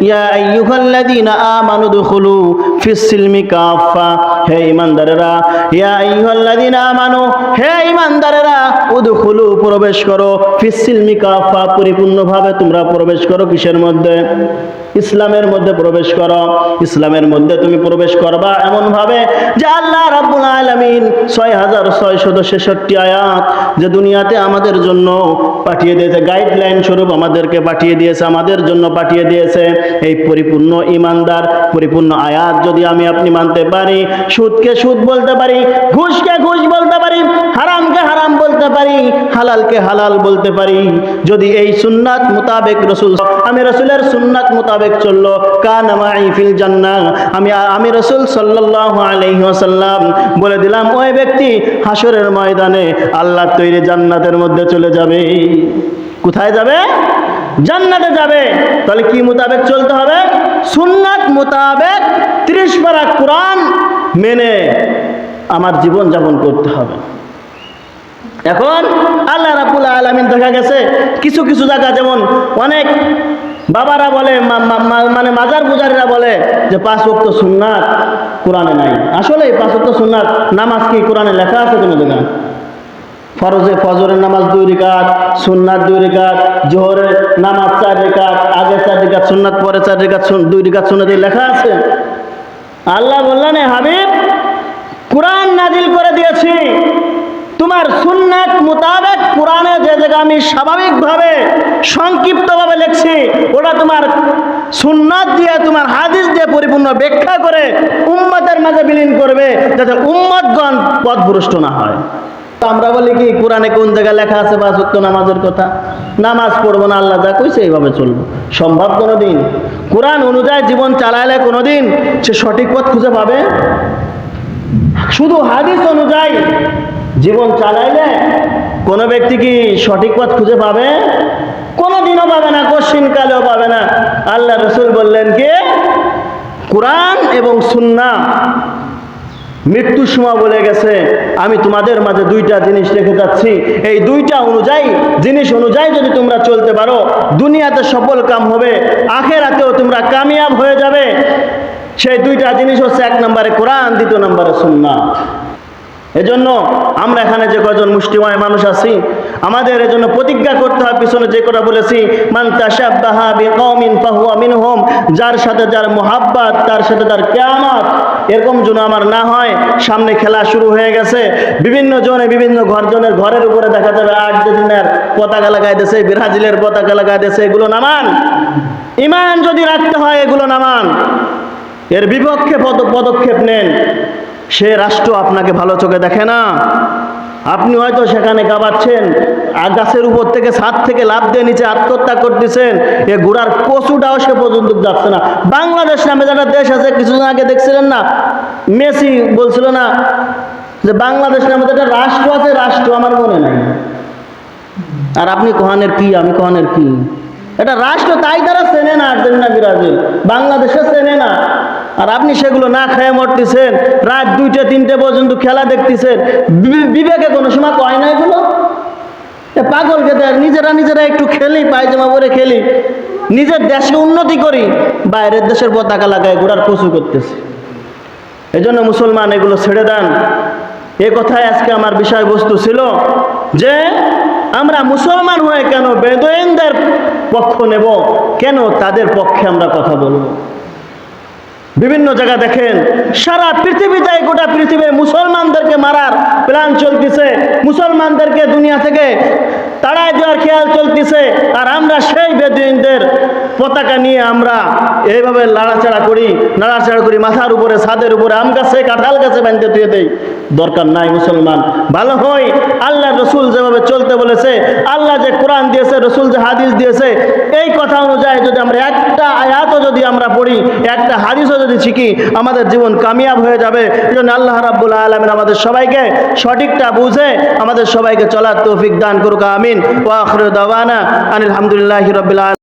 ইয়া আইয়ুহাল্লাযীনা আমানু দুখুলু ফিস-সিলমি কাফা, হে ঈমানদারেরা, ইয়া আইয়ুহাল্লাযীনা আমানু, হে ঈমানদারেরা, উদখুলু, প্রবেশ করো, ফিস-সিলমি কাফা, পরিপূর্ণভাবে তোমরা প্রবেশ করো কিসের মধ্যে? ইসলামের মধ্যে প্রবেশ করো। ইসলামের মধ্যে তুমি প্রবেশ করবা এমন ভাবে যে আল্লাহ রাব্বুল আলামিন 6666 আয়াত যে দুনিয়াতে আমাদের জন্য পাঠিয়ে দিয়েছে, গাইডলাইন স্বরূপ আমাদেরকে পাঠিয়ে দিয়েছে, আমাদের জন্য পাঠিয়ে দিয়েছে। এই পরিপূর্ণ ঈমানদার, পরিপূর্ণ আয়াত যদি আমি আপনি মানতে পারি, সুদকে সুদ বলতে পারি, ঘুষকে ঘুষ বলতে পারি, হারামকে হারাম বলতে পারি, হালালকে হালাল বলতে পারি, যদি এই সুন্নাত মোতাবেক রাসূল, আমি রাসূলের সুন্নাত মোতাবেক চললো, কানা মাই ফিল জান্নাহ, আমি রাসূল সাল্লাল্লাহু আলাইহি ওয়াসাল্লাম বলে দিলাম ওই ব্যক্তি হাসরের ময়দানে আল্লাহর তৈরি জান্নাতের মধ্যে চলে যাবে। কোথায় যাবে? জান্নাতে যাবে। তাহলে কি মোতাবেক চলতে হবে? সুন্নাত মোতাবেক 30 পারা কোরআন মেনে আমার জীবন যাপন করতে হবে। এখন আল্লাহ রাব্বুল আলামিন দেখা গেছে কিছু কিছু জায়গা, যেমন অনেক বাবারা বলে, মানে মাজার পূজারীরা বলে যে 5 ওয়াক্ত সুন্নাত কোরআনে নাই। আসলে 5 ওয়াক্ত সুন্নাত নামাজ কি কোরআনে লেখা আছে কোনো জায়গায়? ফজরের নামাজ 2 রাকাত, সুন্নাত 2 রাকাত, জোহরের নামাজ 4 রাকাত, আগে 4 রাকাত সুন্নাত, পরে 4 রাকাত 2 রাকাত সুন্নাত লেখা আছে। আল্লাহ বললেন, হাবিব, কোরআন নাজিল করে দিয়েছি, তোমার সুন্নাত মোতাবেক কোরআনে যে জায়গা আমি স্বাভাবিকভাবে সংক্ষিপ্তভাবে লিখছি, ওটা তোমার সুন্নাত দিয়ে, তোমার হাদিস দিয়ে পরিপূর্ণ ব্যাখ্যা করে উম্মতের মাঝে বিলীন করবে, যাতে উম্মতগণ পথভ্রষ্ট না হয়। আমরা বলি কি কোরআনে কোন জায়গায় লেখা আছে 5 ওয়াক্ত নামাজের কথা? নামাজ পড়বো না, আল্লাহ যা কইছে এইভাবে চলবো। সম্ভব কোনোদিন? কোরআন অনুযায়ী জীবন চালাইলে কোনোদিন সে সঠিক পথ খুঁজে পাবে? শুধু হাদিস অনুযায়ী জীবন চালাইলে কোনো ব্যক্তি কি সঠিক পথ খুঁজে পাবে? কোনোদিনও পাবে না, কশিন কালেও পাবে না। আল্লাহ রাসূল বললেন কি, কোরআন এবং সুন্নাহ মৃত্যুর সময় বলে গেছে, আমি তোমাদের মাঝে 2টা জিনিস রেখে যাচ্ছি, এই 2টা জিনিস অনুযায়ী যদি তোমরা চলতে পারো, দুনিয়াতে সফল কাম হবে, আখিরাতেও তোমরা কামিয়াব হয়ে যাবে। সেই 2টা জিনিস হচ্ছে 1 নম্বরে কোরআন, 2 নম্বরে সুন্নাহ। এজন্য আমরা এখানে যে কজন মুষ্টিময় মানুষ আছি, আমাদের এজন্য প্রতিজ্ঞা করতে হয়, পিছনে যে কথা বলেছি, মান তাশাব্বাহা বিকওমিন ফাহুয়া মিনহুম, যার সাথে যার মুহাব্বত তার সাথে তার কিয়ামত। এরকম যেন আমার না হয়। সামনে খেলা শুরু হয়ে গেছে, বিভিন্ন জনে বিভিন্ন ঘরের উপরে দেখা যাবে আর্জেন্টিনার পতাকা লাগাইতেছে, ব্রাজিলের পতাকা লাগাইতেছে। এগুলো নামান। ঈমান যদি রাখতে হয় এগুলো নামান, এর বিপক্ষে পদক্ষেপ নেন। সে রাষ্ট্র আপনাকে ভালো চোখে দেখে না। আপনি হয়তো সেখানে গাবাচ্ছেন, গাছের উপর থেকে, ছাদ থেকে লাফ দিয়ে নিচে আত্মহত্যা করতেছেন, এ ঘোড়ার কচুটাও সে পর্যন্ত যাচ্ছে না। বাংলাদেশ নামে যেটা দেশ আছে, কিছুদিন আগে দেখছিলেন না, মেসি বলছিল না যে বাংলাদেশ নামে যেটা রাষ্ট্র আছে, রাষ্ট্র আমার মনে নাই। আর আপনি কোহানের কি, আমি কোহানের কি? এটা রাষ্ট্র, তাই তারা চেনে না। আর্জেন্টিনা, ব্রাজিল, বাংলাদেশে চেনে না। আর আপনি সেগুলো না খেয়ে মরতেছেন, রাত 2টা-3টে পর্যন্ত খেলা দেখতেছেন। বিবেকে কোনো সময় কয় না এগুলো? পাগলকে দেয়। নিজেরা একটু খেলি, পায়জামা পরে খেলি, নিজের দেশে উন্নতি করি, বাইরের দেশের পতাকা লাগায় ঘোড়ার কচু করতেছে। এই জন্য মুসলমান এগুলো ছেড়ে দেন। এ কথায় আজকে আমার বিষয়বস্তু ছিল যে আমরা মুসলমান হয়ে কেন বেদুইনদের পক্ষ নেব, কেন তাদের পক্ষে আমরা কথা বলবো? বিভিন্ন জায়গা দেখেন, সারা পৃথিবীতে, গোটা পৃথিবীর মুসলমানদেরকে মারার প্ল্যান চলতেছে, মুসলমানদেরকে দুনিয়া থেকে তাড়ায় দেওয়ার খেয়াল চলতেছে। আর আমরা সেই বেদুইনদের পতাকা নিয়ে আমরা এইভাবে নাড়াচাড়া করি, মাথার উপরে, ছাদের উপরে, আম গাছে, কাঁঠাল গাছে বাঁধতে দিয়ে দেই। দরকার নাই। মুসলমান ভালো হয় আল্লাহ রসুল যেভাবে চলতে বলেছে, আল্লাহ যে কোরআন দিয়েছে, রসুল যে হাদিস দিয়েছে, এই কথা অনুযায়ী যদি আমরা একটা আয়াতও যদি আমরা পড়ি, একটা হাদিসও যদি শিখি, আমাদের জীবন কামিয়াব হয়ে যাবে। এই জন্য আল্লাহ রাব্বুল আলামিন আমাদের সবাইকে সঠিকটা বুঝে আমাদের সবাইকে চলার তৌফিক দান করুক। আমিন। ওয়া আখিরু দাওয়ানা আনিল হামদুলিল্লাহি রাব্বিল আলামিন।